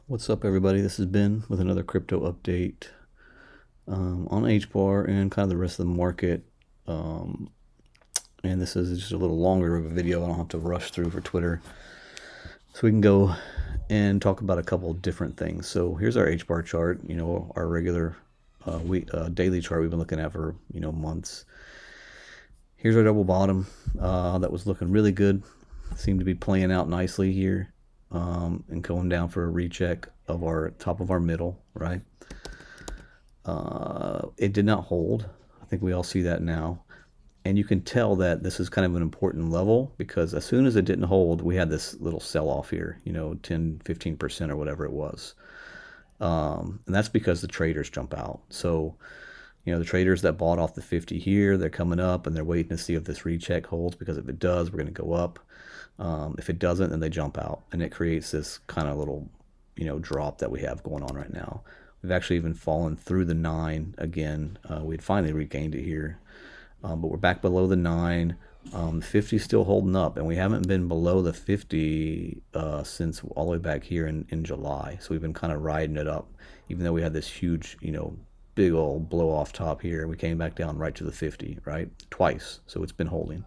What's up, everybody? This is Ben with another crypto update on HBAR and kind of the rest of the market. Um, and this is just a little longer of a video. I don't have to rush through for Twitter. So we can go and talk about a couple of different things. So here's our HBAR chart, our regular daily chart we've been looking at for, months. Here's our double bottom that was looking really good. Seemed to be playing out nicely here. And going down for a recheck of our top of our middle, right? It did not hold. I think we all see that now. And you can tell that this is kind of an important level because as soon as it didn't hold, we had this little sell-off here, 10, 15% or whatever it was. And that's because the traders jump out. So, the traders that bought off the 50 here, they're coming up and they're waiting to see if this recheck holds, because if it does, we're going to go up. If it doesn't, then they jump out, and it creates this kind of little, drop that we have going on right now. We've actually even fallen through the 9 again. We'd finally regained it here, but we're back below the 9. 50 still holding up, and we haven't been below the 50 since all the way back here in July. So we've been kind of riding it up, even though we had this huge, big old blow off top here. We came back down right to the 50, right? Twice. So it's been holding.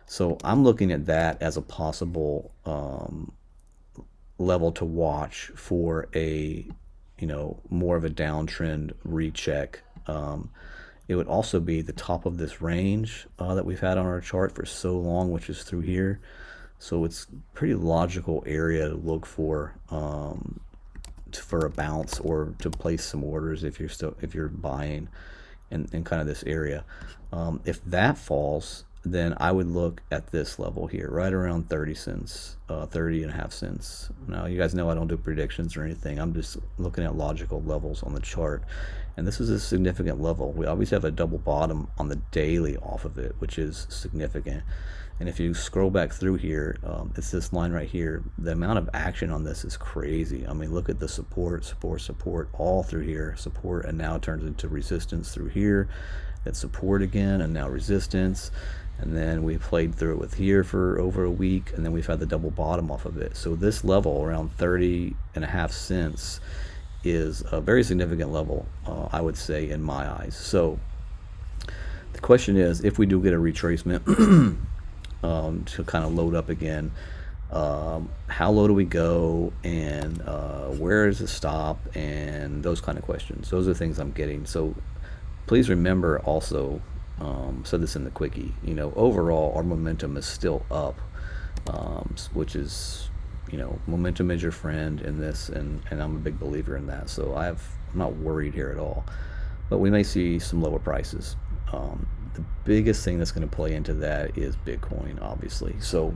So I'm looking at that as a possible level to watch for a, more of a downtrend recheck. It would also be the top of this range that we've had on our chart for so long, which is through here. So it's a pretty logical area to look for a bounce, or to place some orders if you're buying in kind of this area. If that falls, then I would look at this level here, right around 30 cents, 30 and a half cents. Now, you guys know I don't do predictions or anything. I'm just looking at logical levels on the chart. And this is a significant level. We always have a double bottom on the daily off of it, which is significant. And if you scroll back through here, it's this line right here. The amount of action on this is crazy. I mean, look at the support all through here. Support, and now it turns into resistance through here. It's support again, and now resistance. And then we played through it with here for over a week, and then we've had the double bottom off of it. So this level around 30 and a half cents is a very significant level, I would say, in my eyes. So the question is, if we do get a retracement to kind of load up again, how low do we go, and where does it stop, and those kind of questions. Those are things I'm getting. So please remember also, said this in the quickie, overall our momentum is still up, which is, momentum is your friend in this, and I'm a big believer in that. So I'm not worried here at all, but we may see some lower prices. The biggest thing that's going to play into that is Bitcoin, obviously. So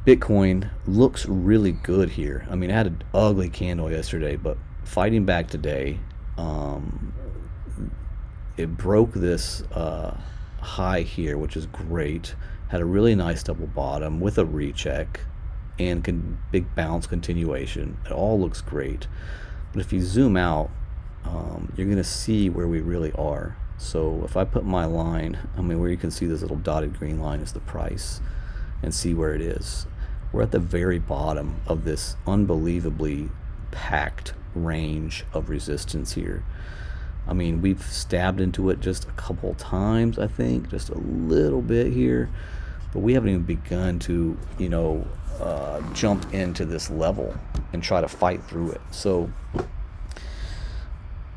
Bitcoin looks really good here. I mean, it had an ugly candle yesterday, but fighting back today, it broke this high here, which is great. Had a really nice double bottom with a recheck and big bounce continuation. It all looks great. But if you zoom out, you're going to see where we really are. So if I put my line, where you can see this little dotted green line is the price, and see where it is. We're at the very bottom of this unbelievably packed range of resistance here. We've stabbed into it just a couple times, I think, just a little bit here, but we haven't even begun to, jump into this level and try to fight through it. So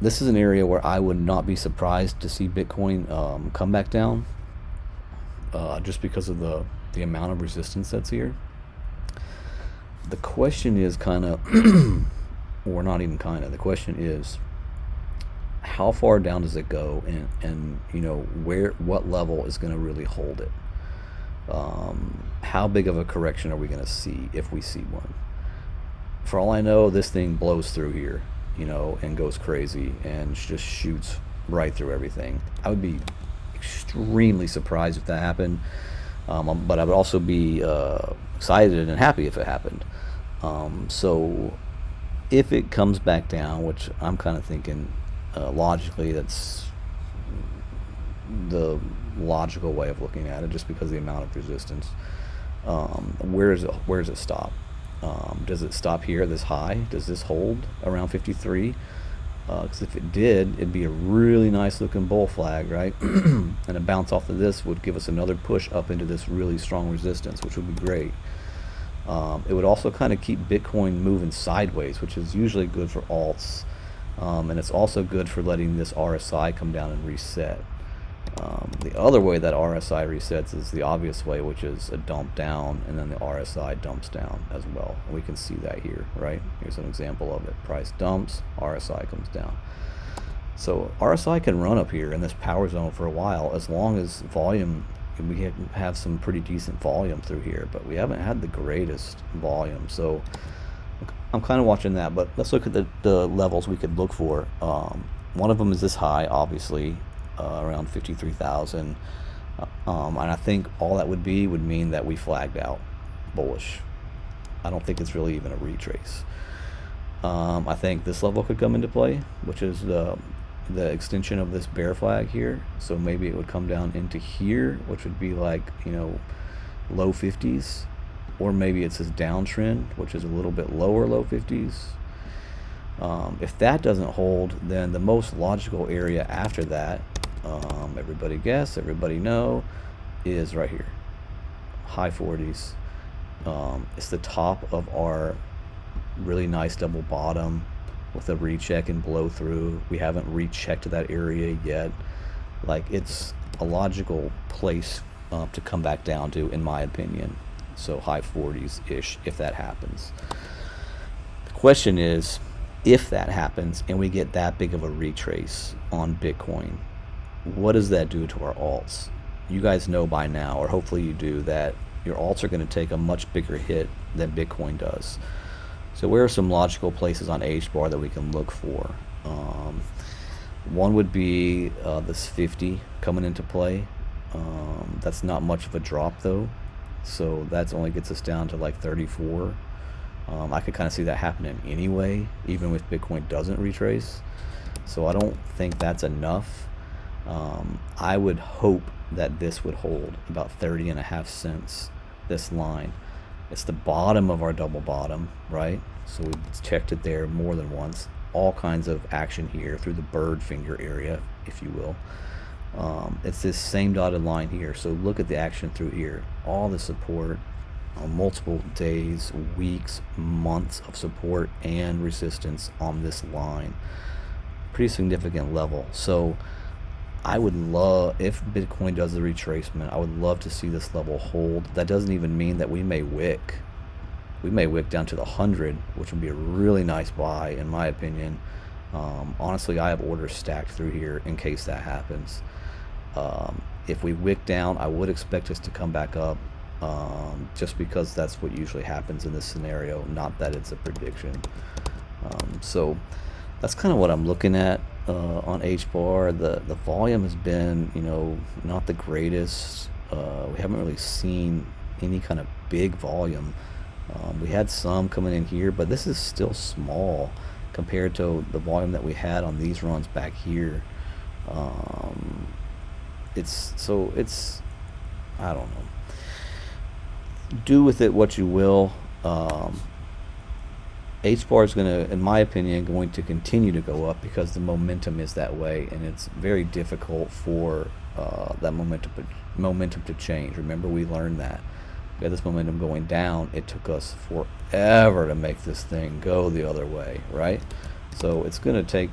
this is an area where I would not be surprised to see Bitcoin come back down, just because of the amount of resistance that's here. The question is or not even the question is, how far down does it go, and what level is going to really hold it? How big of a correction are we going to see, if we see one? For all I know, this thing blows through here, and goes crazy and just shoots right through everything. I would be extremely surprised if that happened, but I would also be excited and happy if it happened. So if it comes back down, which I'm kind of thinking, logically, that's the logical way of looking at it, just because of the amount of resistance. Where does it stop? Does it stop here at this high? Does this hold around 53? Because if it did, it'd be a really nice looking bull flag, right? And a bounce off of this would give us another push up into this really strong resistance, which would be great. It would also kind of keep Bitcoin moving sideways, which is usually good for alts. And it's also good for letting this RSI come down and reset. The other way that RSI resets is the obvious way, which is a dump down, and then the RSI dumps down as well. We can see that here, right? Here's an example of it. Price dumps, RSI comes down. So RSI can run up here in this power zone for a while, as long as volume, we have some pretty decent volume through here, but we haven't had the greatest volume. So I'm kind of watching that, but let's look at the levels we could look for. One of them is this high, obviously, around 53,000. And I think all that would mean that we flagged out bullish. I don't think it's really even a retrace. I think this level could come into play, which is the extension of this bear flag here. So maybe it would come down into here, which would be like, you know, low 50s, or maybe it's this downtrend, which is a little bit lower, low 50s. If that doesn't hold, then the most logical area after that, everybody guess, everybody know, is right here, high 40s. It's the top of our really nice double bottom with a recheck and blow through. We haven't rechecked that area yet. Like, it's a logical place to come back down to, in my opinion. So high 40s ish if that happens. The question is, if that happens and we get that big of a retrace on Bitcoin, what does that do to our alts? You guys know by now, or hopefully you do, that your alts are going to take a much bigger hit than Bitcoin does. So where are some logical places on HBAR that we can look for? One would be this 50 coming into play. That's not much of a drop though, so that only gets us down to like 34. I could kind of see that happening anyway, even if Bitcoin doesn't retrace. So I don't think that's enough. I would hope that this would hold about 30.5 cents, this line. It's the bottom of our double bottom, right? So we've checked it there more than once. All kinds of action here through the bird finger area, if you will. It's this same dotted line here. So look at the action through here. All the support on multiple days, weeks, months of support and resistance on this line. Pretty significant level. So I would love, if Bitcoin does the retracement, I would love to see this level hold. That doesn't even mean that we may wick. We may wick down to the 100, which would be a really nice buy, in my opinion. Honestly, I have orders stacked through here in case that happens. If we wick down, I would expect us to come back up, just because that's what usually happens in this scenario, not that it's a prediction. So that's kind of what I'm looking at on HBAR. The volume has been, you know, not the greatest. We haven't really seen any kind of big volume. We had some coming in here, but this is still small compared to the volume that we had on these runs back here. It's I don't know. Do with it what you will. HBAR is going to, in my opinion, going to continue to go up because the momentum is that way, and it's very difficult for that momentum to change. Remember, we learned that. We had this momentum going down. It took us forever to make this thing go the other way, right? So it's going to take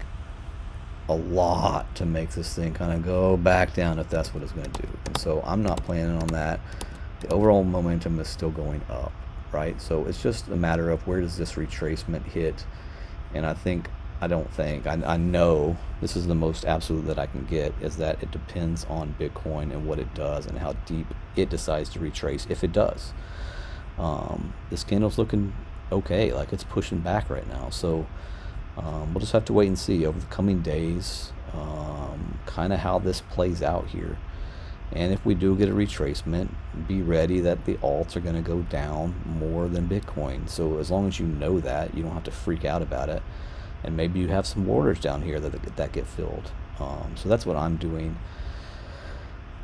a lot to make this thing kind of go back down if that's what it's going to do. And so I'm not planning on that. The overall momentum is still going up, right? So it's just a matter of where does this retracement hit. And I know this is the most absolute that I can get, is that it depends on Bitcoin and what it does and how deep it decides to retrace, if it does. This candle's looking okay, like it's pushing back right now. So we'll just have to wait and see over the coming days, kind of how this plays out here. And if we do get a retracement, be ready that the alts are going to go down more than Bitcoin. So as long as you know that, you don't have to freak out about it. And maybe you have some orders down here that get filled. So that's what I'm doing.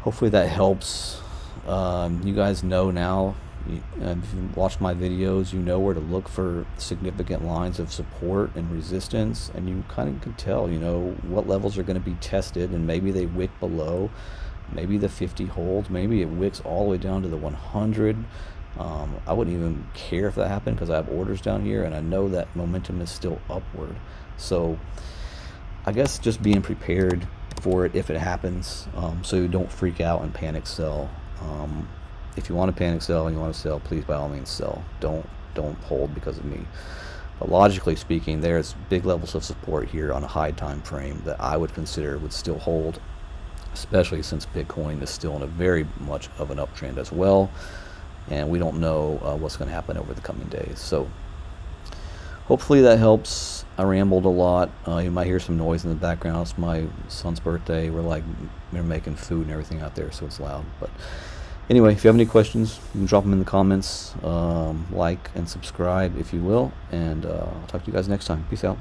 Hopefully that helps. You guys know now, If you watch my videos, you know where to look for significant lines of support and resistance, and you kind of can tell, what levels are going to be tested, and maybe they wick below, maybe the 50 holds, maybe it wicks all the way down to the 100. I wouldn't even care if that happened because I have orders down here, and I know that momentum is still upward. So I guess just being prepared for it if it happens, so you don't freak out and panic sell. If you want to panic sell and you want to sell, please by all means sell. Don't hold because of me. But logically speaking, there's big levels of support here on a high time frame that I would consider would still hold, especially since Bitcoin is still in a very much of an uptrend as well, and we don't know what's going to happen over the coming days. So hopefully that helps. I rambled a lot. You might hear some noise in the background. It's my son's birthday. We're making food and everything out there, so it's loud. But anyway, if you have any questions, you can drop them in the comments. Like and subscribe if you will, and I'll talk to you guys next time. Peace out.